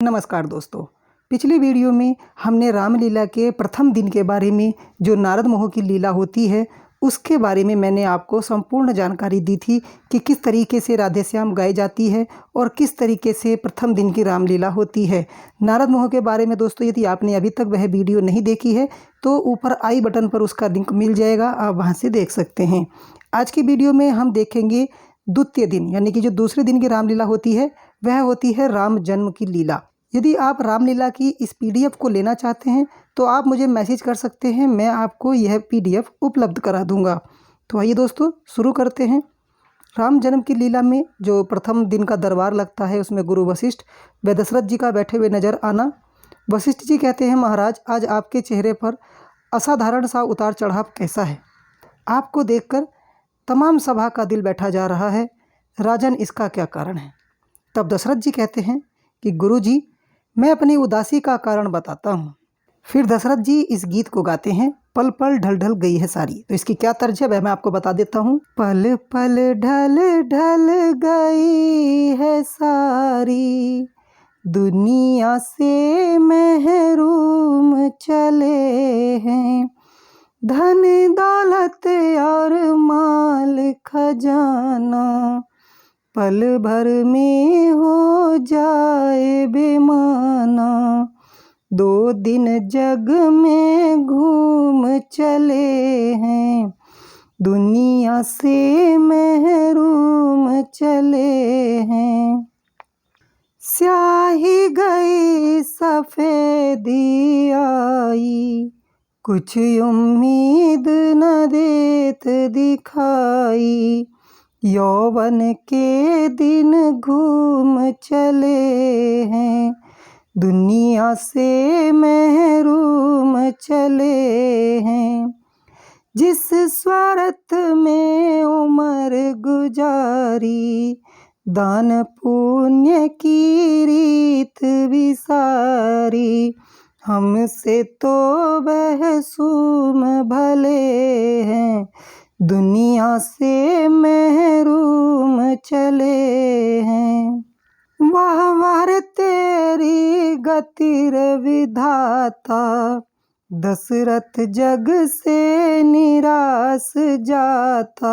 नमस्कार दोस्तों। पिछली वीडियो में हमने रामलीला के प्रथम दिन के बारे में, जो नारद मोह की लीला होती है, उसके बारे में मैंने आपको संपूर्ण जानकारी दी थी कि किस तरीके से राधे श्याम गाई जाती है और किस तरीके से प्रथम दिन की रामलीला होती है। नारद मोह के बारे में दोस्तों, यदि आपने अभी तक वह वीडियो नहीं देखी है तो ऊपर आई बटन पर उसका लिंक मिल जाएगा, आप वहाँ से देख सकते हैं। आज की वीडियो में हम देखेंगे द्वितीय दिन, यानी कि जो दूसरे दिन की रामलीला होती है वह होती है राम जन्म की लीला। यदि आप रामलीला की इस पीडीएफ को लेना चाहते हैं तो आप मुझे मैसेज कर सकते हैं, मैं आपको यह पीडीएफ उपलब्ध करा दूंगा। तो आइए दोस्तों शुरू करते हैं। राम जन्म की लीला में जो प्रथम दिन का दरबार लगता है उसमें गुरु वशिष्ठ व दशरथ जी का बैठे हुए नजर आना। वशिष्ठ जी कहते हैं, महाराज आज आपके चेहरे पर असाधारण सा उतार चढ़ाव कैसा है? आपको देखकर तमाम सभा का दिल बैठा जा रहा है, राजन इसका क्या कारण है? तब दशरथ जी कहते हैं कि गुरु जी, मैं अपनी उदासी का कारण बताता हूँ। फिर दशरथ जी इस गीत को गाते हैं, पल पल ढल ढल गई है सारी। तो इसकी क्या तर्ज है वह मैं आपको बता देता हूँ। पल पल ढल ढल गई है सारी, दुनिया से महरूम चले हैं, धन दौलत और माल खजाना पल भर में हो जाए बेमाना। 2 दिन जग में घूम चले हैं, दुनिया से महरूम चले हैं। स्याही गई सफेदी आई, कुछ उम्मीद न देत दिखाई, यौवन के दिन घूम चले हैं, दुनिया से महरूम चले हैं। जिस स्वार्थ में उम्र गुजारी, दान पुण्य की रीत विसारी, हमसे तो वह सूम भले हैं, दुनिया से महरूम चले हैं। वाह वाह तेरी गतिर विधाता, दशरथ जग से निराश जाता।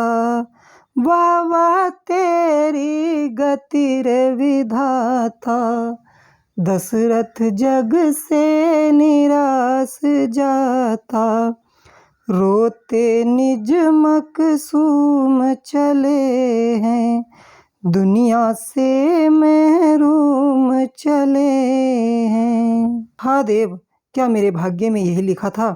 वाह वाह तेरी गतिर विधाता, दशरथ जग से निराश जाता। रोते निज मकसूम चले हैं, दुनिया से महरूम चले हैं। हा देव, क्या मेरे भाग्य में यही लिखा था?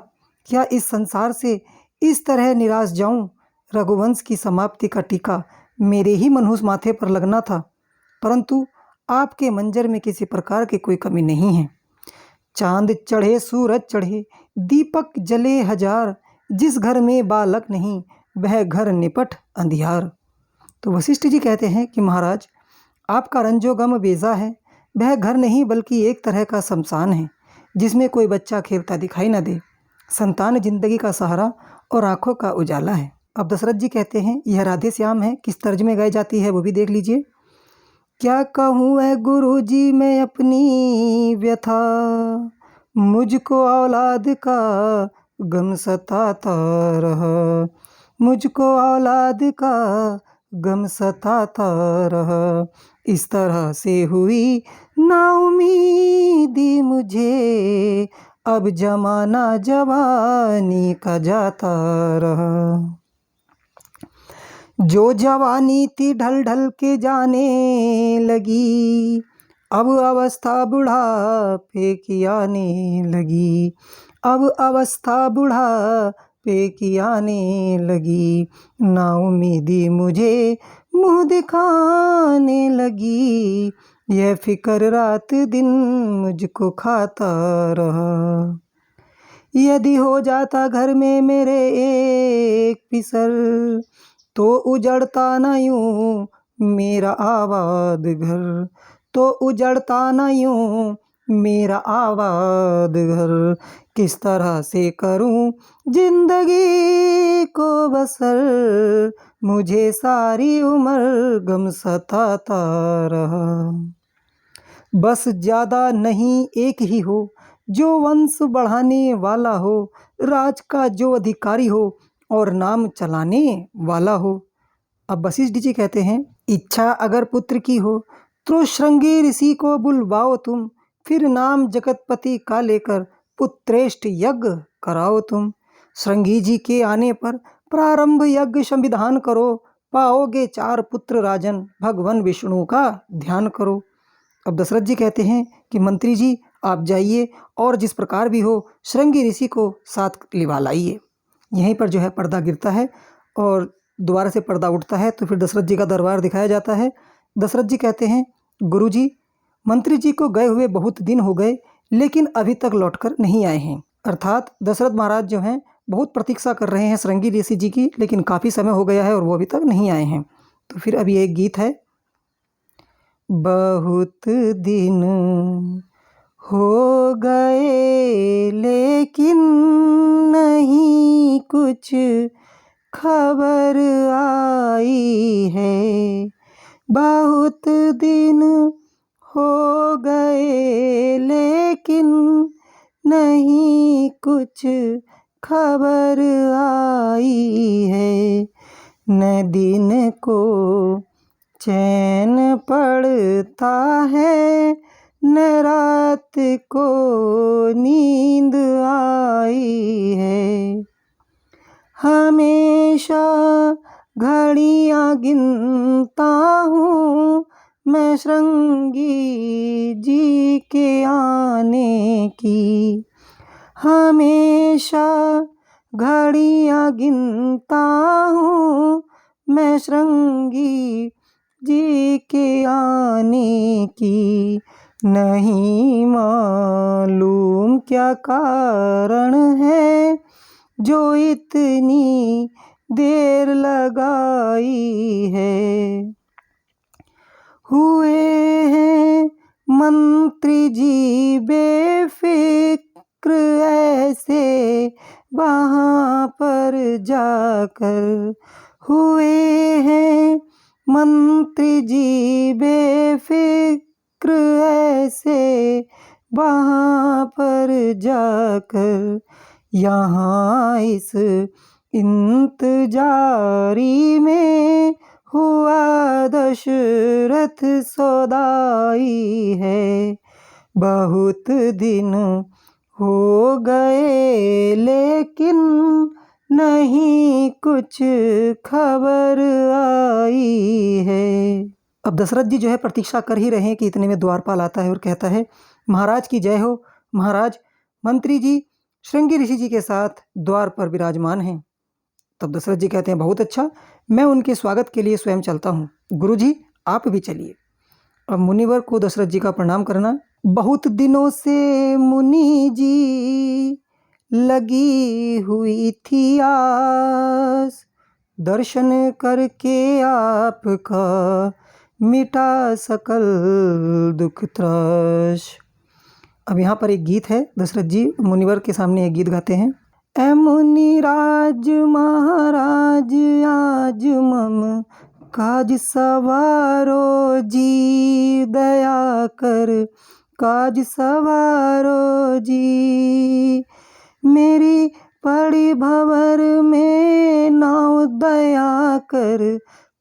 क्या इस संसार से इस तरह निराश जाऊं? रघुवंश की समाप्ति का टीका मेरे ही मनहूस माथे पर लगना था, परंतु आपके मंजर में किसी प्रकार की कोई कमी नहीं है। चांद चढ़े सूरज चढ़े, दीपक जले हजार, जिस घर में बालक नहीं वह घर निपट अंधियार। तो वशिष्ठ जी कहते हैं कि महाराज आपका रंजोगम बेजा है, वह घर नहीं बल्कि एक तरह का शमशान है जिसमें कोई बच्चा खेलता दिखाई न दे। संतान जिंदगी का सहारा और आंखों का उजाला है। अब दशरथ जी कहते हैं, यह राधे श्याम है, किस तर्ज में गाई जाती है वो भी देख लीजिए। क्या कहूँ है गुरु जी मैं अपनी व्यथा, मुझको औलाद का गम सताता रहा, मुझको औलाद का गम सताता रहा। इस तरह से हुई नाउमीदी मुझे, अब जमाना जवानी का जाता रहा। जो जवानी थी ढल ढल के जाने लगी, अब अवस्था बुढ़ापे की आने लगी, अब अवस्था बुढ़ापे की आने लगी। नाउमीदी मुझे मुँह दिखाने लगी, यह फिक्र रात दिन मुझको खाता रहा। यदि हो जाता घर में मेरे एक पिसर, तो उजड़ता न यूं मेरा आबाद घर, तो उजड़ता न यूं मेरा आबाद घर। किस तरह से करूं जिंदगी को बसर, मुझे सारी उम्र गम सताता रहा। बस ज़्यादा नहीं एक ही हो, जो वंश बढ़ाने वाला हो, राज का जो अधिकारी हो और नाम चलाने वाला हो। अब वशिष्ठ जी कहते हैं, इच्छा अगर पुत्र की हो तो श्रृंगी ऋषि को बुलवाओ तुम, फिर नाम जगतपति का लेकर पुत्रेष्ठ यज्ञ कराओ तुम। श्रृंगी जी के आने पर प्रारंभ यज्ञ संविधान करो, पाओगे 4 पुत्र राजन, भगवान विष्णु का ध्यान करो। अब दशरथ जी कहते हैं कि मंत्री जी आप जाइए और जिस प्रकार भी हो श्रृंगी ऋषि को साथ लिवा लाइए। यहीं पर जो है पर्दा गिरता है और दोबारा से पर्दा उठता है, तो फिर दशरथ जी का दरबार दिखाया जाता है। दशरथ जी कहते हैं, गुरुजी मंत्री जी को गए हुए बहुत दिन हो गए, लेकिन अभी तक लौटकर नहीं आए हैं। अर्थात दशरथ महाराज जो हैं बहुत प्रतीक्षा कर रहे हैं श्रृंगी ऋषि जी की, लेकिन काफ़ी समय हो गया है और वो अभी तक नहीं आए हैं। तो फिर अभी एक गीत है, बहुत दिन हो गए लेकिन नहीं कुछ खबर आई है, बहुत दिन हो गए लेकिन नहीं कुछ खबर आई है, न दिन को चैन पड़ता है, न रात को नींद आई है, हमेशा घड़ियाँ गिनता हूँ मैं श्रृंगी जी के आने की, हमेशा घड़ियाँ गिनता हूँ मैं श्रृंगी जी के आने की, नहीं मालूम क्या कारण है जो इतनी देर लगाई है। हुए हैं मंत्री जी बेफिक्र ऐसे वहाँ पर जाकर, हुए हैं मंत्री जी बेफिक्र ऐसे वहाँ पर जाकर, यहाँ इस इंतजारी में हुआ दशरथ सौदाई है, बहुत दिन हो गए लेकिन नहीं कुछ खबर आई है। अब दशरथ जी जो है प्रतीक्षा कर ही रहे हैं कि इतने में द्वारपाल आता है और कहता है, महाराज की जय हो। महाराज मंत्री जी श्रृंगी ऋषि जी के साथ द्वार पर विराजमान हैं। तब दशरथ जी कहते हैं, बहुत अच्छा, मैं उनके स्वागत के लिए स्वयं चलता हूँ। गुरुजी आप भी चलिए। अब मुनिवर को दशरथ जी का प्रणाम करना। बहुत दिनों से मुनि जी लगी हुई थी आस, दर्शन करके आपका मिटा सकल दुख त्रास। अब यहाँ पर एक गीत है, दशरथ जी मुनिवर के सामने एक गीत गाते हैं। ऐ मुनिराज महाराज आज मम काज सवारो जी, दया कर काज सवारो जी, मेरी पड़ी भंवर में नाव दया कर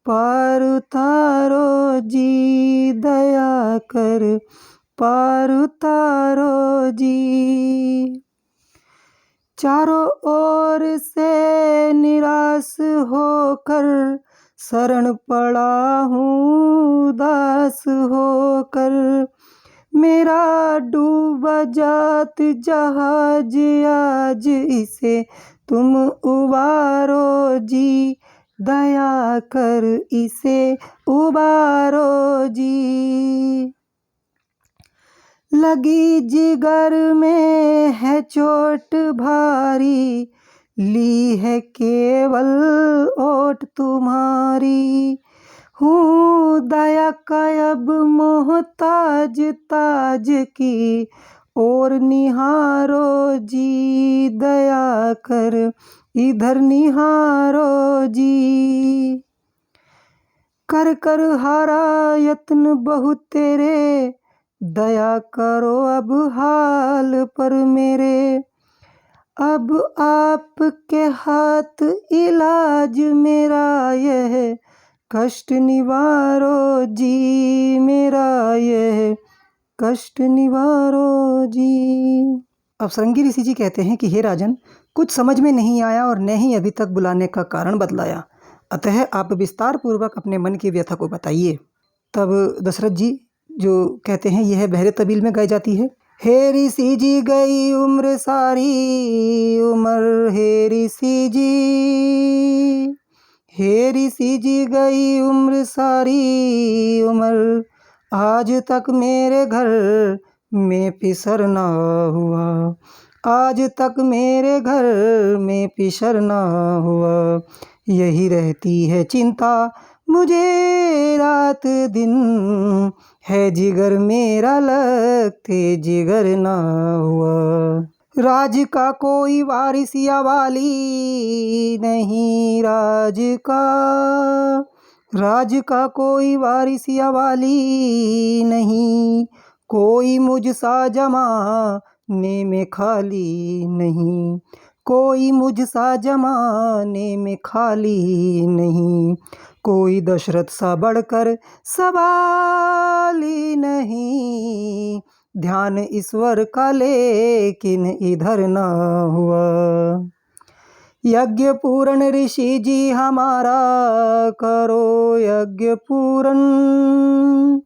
पार उतारो जी, दया कर पार उतारो जी। चारों ओर से निराश होकर शरण पड़ा हूँ उदास होकर, मेरा डूबा जात जहाज आज इसे तुम उबारो जी, दया कर इसे उबारो जी। लगी जिगर में है चोट भारी, ली है केवल ओट तुम्हारी, हूँ दया का अब मोहताज ताज की और निहारो जी, दया कर इधर निहारो जी। कर कर हारा यत्न बहुत तेरे, दया करो अब हाल पर मेरे, अब आपके हाथ इलाज मेरा यह कष्ट निवारो जी, मेरा यह कष्ट निवारो जी। अब श्रृंगी ऋषि जी कहते हैं कि हे राजन, कुछ समझ में नहीं आया और न ही अभी तक बुलाने का कारण बतलाया, अतः आप विस्तार पूर्वक अपने मन की व्यथा को बताइए। तब दशरथ जी जो कहते हैं यह बहरे तबील में गाई जाती है। हे ऋषि जी गई उम्र सारी उम्र, हे ऋषि जी, हे ऋषि जी गई उम्र सारी उम्र, आज तक मेरे घर में पिसर ना हुआ, आज तक मेरे घर में पिसर ना हुआ, यही रहती है चिंता मुझे रात दिन, है जिगर मेरा लगते जिगर ना हुआ। राज का कोई वारिस या वाली नहीं, राज का कोई वारिस या वाली नहीं, कोई मुझसा जमाने में खाली नहीं, कोई मुझसा जमाने में खाली नहीं, कोई दशरथ सा बढ़कर सवाल ही नहीं, ध्यान ईश्वर का लेकिन इधर न हुआ। यज्ञ पूर्ण ऋषि जी हमारा करो यज्ञ पूर्ण,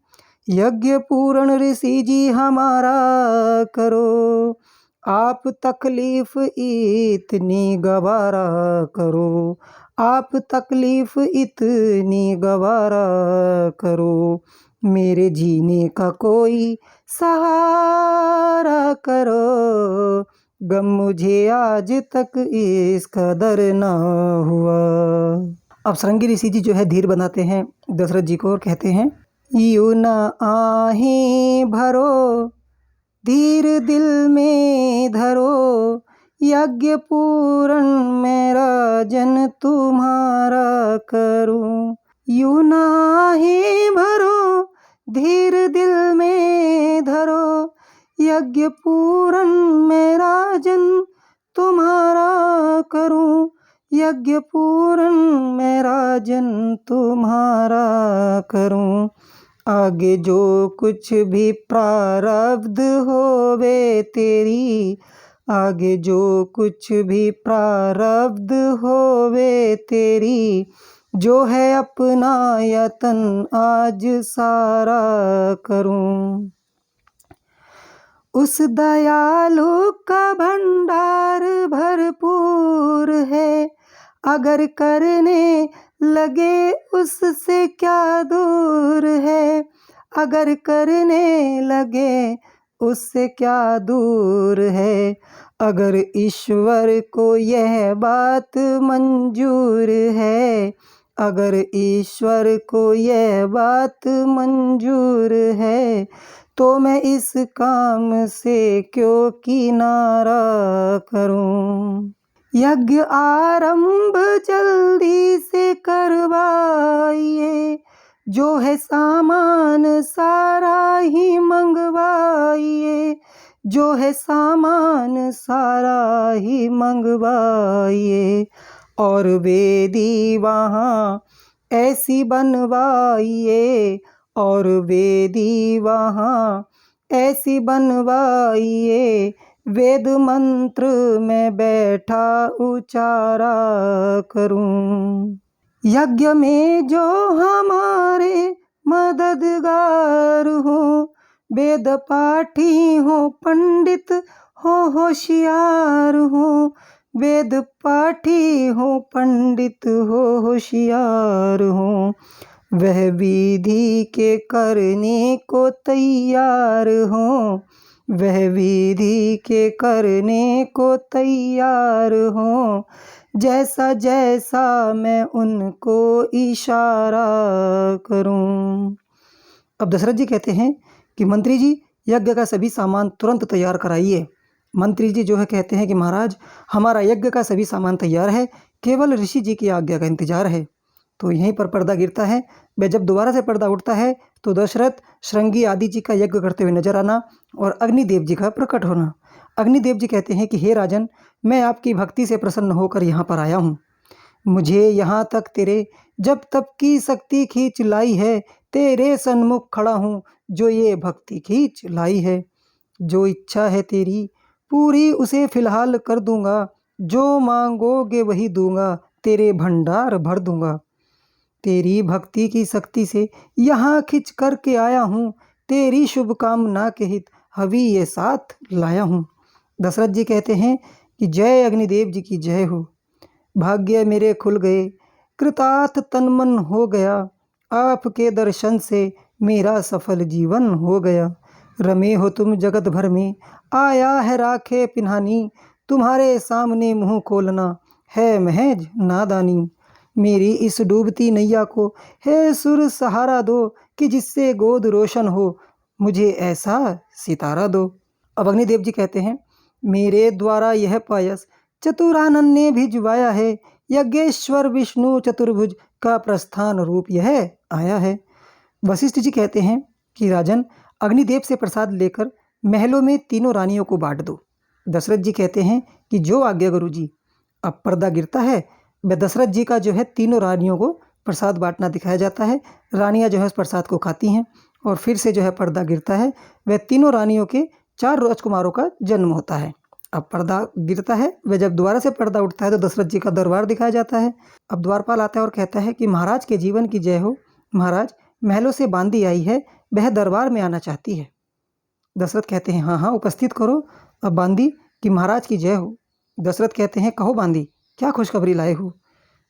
यज्ञ पूर्ण ऋषि जी हमारा करो, आप तकलीफ इतनी गवारा करो, आप तकलीफ इतनी गवारा करो, मेरे जीने का कोई सहारा करो, गम मुझे आज तक इस कदर न हुआ। अब श्रृंगी ऋषि जी जो है धीर बनाते हैं दशरथ जी को और कहते हैं, यूं न आही भरो धीर दिल में धरो, यज्ञ पूर्ण मेरा जन तुम्हारा करूं, यूं न आही भरो धीर दिल में धरो, यज्ञ पूर्ण मेरा जन तुम्हारा करूं, यज्ञ पूर्ण मेरा जन तुम्हारा करूं, आगे जो कुछ भी प्रारब्ध होवे तेरी, आगे जो कुछ भी प्रारब्ध होवे तेरी, जो है अपना यतन आज सारा करूं, उस दयालु का भंडार भरपूर है, अगर करने लगे उससे क्या दूर है, अगर करने लगे उससे क्या दूर है, अगर ईश्वर को यह बात मंजूर है, अगर ईश्वर को यह बात मंजूर है, तो मैं इस काम से क्यों किनारा करूं, यज्ञ आरंभ जल्दी से करवाइए, जो है सामान सारा ही मंगवाइए, जो है सामान सारा ही मंगवाइए, और वेदी वहाँ ऐसी बनवाइए, और वेदी वहाँ ऐसी बनवाइए, वेद मंत्र में बैठा उचारा करूं, यज्ञ में जो हमारे मददगार हो, वेद पाठी हो पंडित हो होशियार हो, वेद पाठी हो पंडित हो होशियार हो, वह विधि के करने को तैयार हो, वह विधि के करने को तैयार हो, जैसा जैसा मैं उनको इशारा करूं। अब दशरथ जी कहते हैं कि मंत्री जी यज्ञ का सभी सामान तुरंत तैयार कराइए। मंत्री जी जो है कहते हैं कि महाराज हमारा यज्ञ का सभी सामान तैयार है, केवल ऋषि जी की आज्ञा का इंतजार है। तो यहीं पर पर्दा गिरता है। वह जब दोबारा से पर्दा उठता है तो दशरथ श्रृंगी आदि जी का यज्ञ करते हुए नजर आना और अग्निदेव जी का प्रकट होना। अग्निदेव जी कहते हैं कि हे राजन, मैं आपकी भक्ति से प्रसन्न होकर यहाँ पर आया हूँ। मुझे यहाँ तक तेरे जब तप की शक्ति खींच लाई है, तेरे सन्मुख खड़ा हूँ जो ये भक्ति खींच लाई है। जो इच्छा है तेरी पूरी उसे फिलहाल कर दूंगा, जो मांगोगे वही दूंगा, तेरे भंडार भर दूंगा। तेरी भक्ति की शक्ति से यहाँ खिंच करके आया हूँ, तेरी शुभकामना के हित हवि ये साथ लाया हूँ। दशरथ जी कहते हैं कि जय अग्निदेव जी की जय हो। भाग्य मेरे खुल गए, कृतार्थ तन मन हो गया, आपके दर्शन से मेरा सफल जीवन हो गया। रमे हो तुम जगत भर में, आया है राखे पिन्हानी, तुम्हारे सामने मुंह खोलना है महज नादानी। मेरी इस डूबती नैया को हे सुर सहारा दो, कि जिससे गोद रोशन हो, मुझे ऐसा सितारा दो। अब अग्निदेव जी कहते हैं, मेरे द्वारा यह पायस चतुरानन ने भिजवाया है, यज्ञेश्वर विष्णु चतुर्भुज का प्रस्थान रूप यह आया है। वशिष्ठ जी कहते हैं कि राजन, अग्निदेव से प्रसाद लेकर महलों में तीनों रानियों को बांट दो। दशरथ जी कहते हैं कि जो आज्ञा गुरु जी। अब पर्दा गिरता है, वह दशरथ जी का जो है तीनों रानियों को प्रसाद बांटना दिखाया जाता है। रानियां जो है उस प्रसाद को खाती हैं और फिर से जो है पर्दा गिरता है। वह तीनों रानियों के 4 राजकुमारों का जन्म होता है। अब पर्दा गिरता है, वह जब दोबारा से पर्दा उठता है तो दशरथ जी का दरबार दिखाया जाता है। अब द्वारपाल आता है और कहता है कि महाराज के जीवन की जय हो। महाराज, महलों से बांदी आई है, वह दरबार में आना चाहती है। दशरथ कहते हैं, हाँ हाँ उपस्थित करो। अब बांदी कि महाराज की जय हो। दशरथ कहते हैं, कहो बांदी, क्या खुशखबरी लाए हो।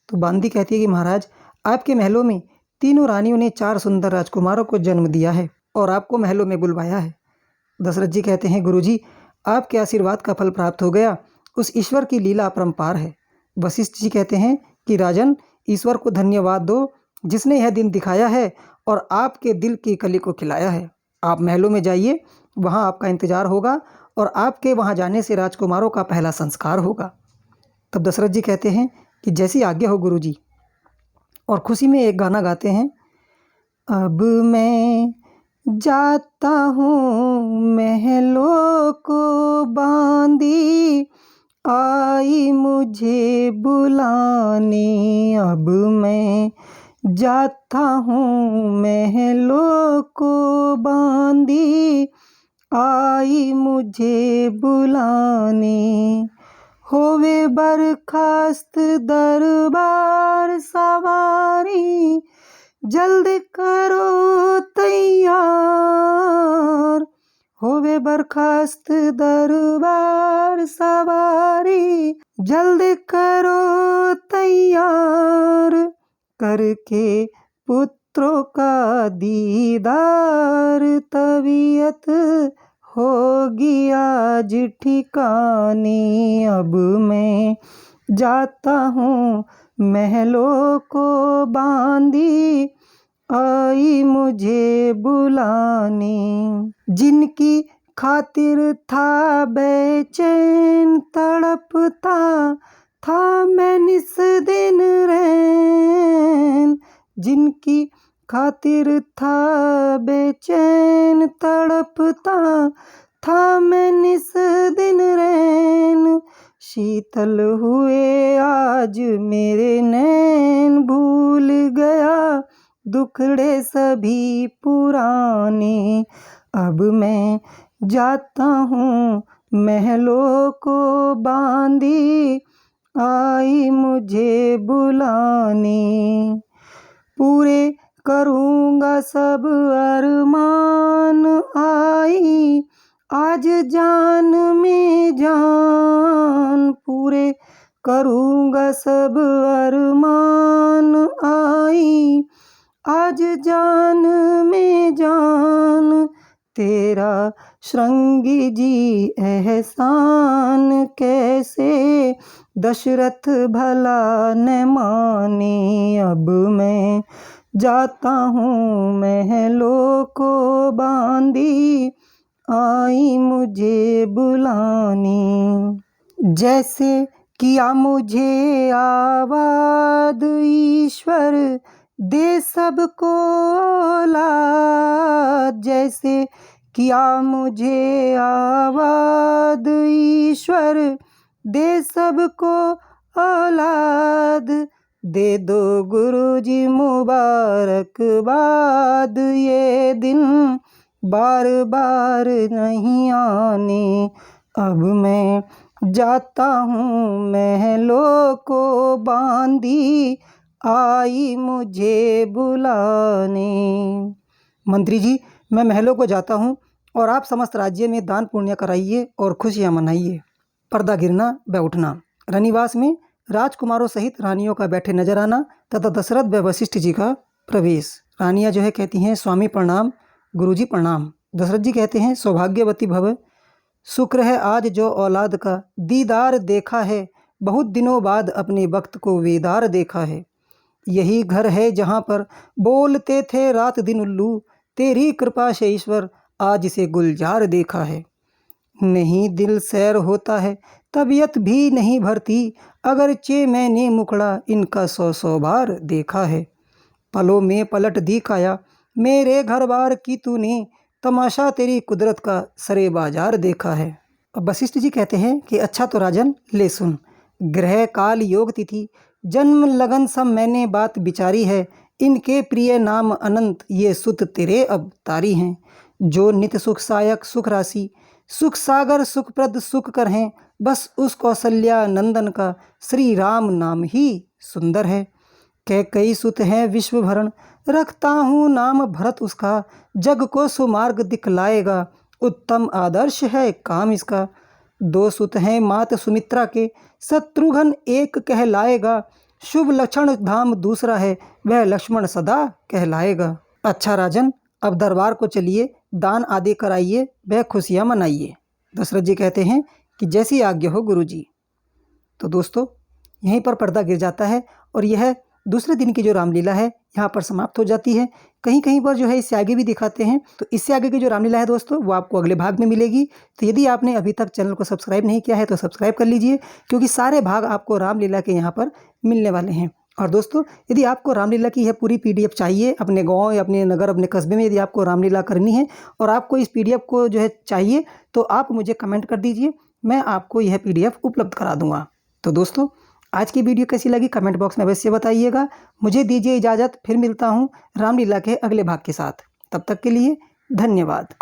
तो बांदी कहती है कि महाराज, आपके महलों में तीनों रानियों ने 4 सुंदर राजकुमारों को जन्म दिया है और आपको महलों में बुलवाया है। दशरथ जी कहते हैं, गुरुजी, आपके आशीर्वाद का फल प्राप्त हो गया, उस ईश्वर की लीला अपरंपार है। वशिष्ठ जी कहते हैं कि राजन, ईश्वर को धन्यवाद दो जिसने यह दिन दिखाया है और आपके दिल की कली को खिलाया है। आप महलों में जाइए, वहाँ आपका इंतजार होगा और आपके वहाँ जाने से राजकुमारों का पहला संस्कार होगा। तब दशरथ जी कहते हैं कि जैसी आज्ञा हो गुरुजी, और खुशी में एक गाना गाते हैं। अब मैं जाता हूँ महलों को बांधी, आई मुझे बुलाने। अब मैं जाता हूँ महलों को बांधी, आई मुझे बुलाने। होवे बरखास्त दरबार सवारी, जल्द करो तैयार। होवे बरखास्त दरबार सवारी, जल्द करो तैयार। करके पुत्रों का दीदार, तबीयत होगी आज ठिकाने। अब मैं जाता हूँ महलों को बांधी, आई मुझे बुलाने। जिनकी खातिर था बेचैन तड़पता, था मैं निस दिन रैन। जिनकी खातिर था बेचैन तड़पता, था मैं निस दिन रैन। शीतल हुए आज मेरे नैन, भूल गया दुखड़े सभी पुराने। अब मैं जाता हूँ महलों को बांधी, आई मुझे बुलाने। पूरे करूँगा सब अरमान, आई आज जान में जान। पूरे करूँगा सब अरमान, आई आज जान में जान। तेरा श्रृंगी जी एहसान, कैसे दशरथ भला न माने। अब मैं जाता हूँ महलों को बांधी, आई मुझे बुलाने। जैसे किया मुझे आबाद ईश्वर दे सबको औलाद, जैसे किया मुझे आबाद ईश्वर दे सबको औलाद। दे दो गुरुजी मुबारकबाद, ये दिन बार बार नहीं आने। अब मैं जाता हूँ महलों को बांधी, आई मुझे बुलाने। मंत्री जी, मैं महलों को जाता हूँ और आप समस्त राज्य में दान पुण्य कराइए और खुशियाँ मनाइए। पर्दा गिरना व उठना। रनिवास में राजकुमारों सहित रानियों का बैठे नजर आना तथा दशरथ व वशिष्ठ जी का प्रवेश। रानियाँ जो है कहती हैं स्वामी प्रणाम, गुरुजी प्रणाम। दशरथ जी कहते हैं सौभाग्यवती भव, शुक्र है आज जो औलाद का दीदार देखा है, बहुत दिनों बाद अपने वक्त को वेदार देखा है। यही घर है जहाँ पर बोलते थे रात दिन उल्लू, तेरी कृपा से ईश्वर आज से गुलजार देखा है। नहीं दिल सैर होता है, तबीयत भी नहीं भरती, अगरचे मैंने मुकड़ा इनका 100 बार देखा है। पलों में पलट दी काया मेरे घर बार की तूने, तमाशा तेरी कुदरत का सरे बाजार देखा है। अब वशिष्ठ जी कहते हैं कि अच्छा तो राजन ले सुन, ग्रह काल योग तिथि जन्म लगन सब मैंने बात विचारी है, इनके प्रिय नाम अनंत ये सुत तेरे अवतारी हैं। जो नित सुख सायक सुख राशि सुख सागर सुखप्रद सुख कर हैं, बस उस कौशल्या नंदन का श्री राम नाम ही सुंदर है। कई सुत हैं विश्व भरण, रखता हूँ नाम भरत उसका, जग को सुमार्ग दिखलाएगा, उत्तम आदर्श है काम इसका। 2 सुत हैं मात सुमित्रा के, शत्रुघ्न एक कहलाएगा, शुभ लक्षण धाम दूसरा है, वह लक्ष्मण सदा कहलाएगा। अच्छा राजन, अब दरबार को चलिए, दान आदि कराइए, वह खुशियाँ मनाइए। दशरथ जी कहते हैं कि जैसी आज्ञा हो गुरुजी। तो दोस्तों यहीं पर पर्दा गिर जाता है और यह दूसरे दिन की जो रामलीला है यहाँ पर समाप्त हो जाती है। कहीं कहीं पर जो है इससे आगे भी दिखाते हैं, तो इससे आगे की जो रामलीला है दोस्तों वो आपको अगले भाग में मिलेगी। तो यदि आपने अभी तक चैनल को सब्सक्राइब नहीं किया है तो सब्सक्राइब कर लीजिए, क्योंकि सारे भाग आपको रामलीला के यहाँ पर मिलने वाले हैं। और दोस्तों यदि आपको रामलीला की यह पूरी PDF चाहिए, अपने गाँव या अपने नगर अपने कस्बे में यदि आपको रामलीला करनी है और आपको इस PDF को जो है चाहिए, तो आप मुझे कमेंट कर दीजिए, मैं आपको यह PDF उपलब्ध करा दूँगा। तो दोस्तों आज की वीडियो कैसी लगी कमेंट बॉक्स में अवश्य बताइएगा। मुझे दीजिए इजाज़त, फिर मिलता हूँ रामलीला के अगले भाग के साथ। तब तक के लिए धन्यवाद।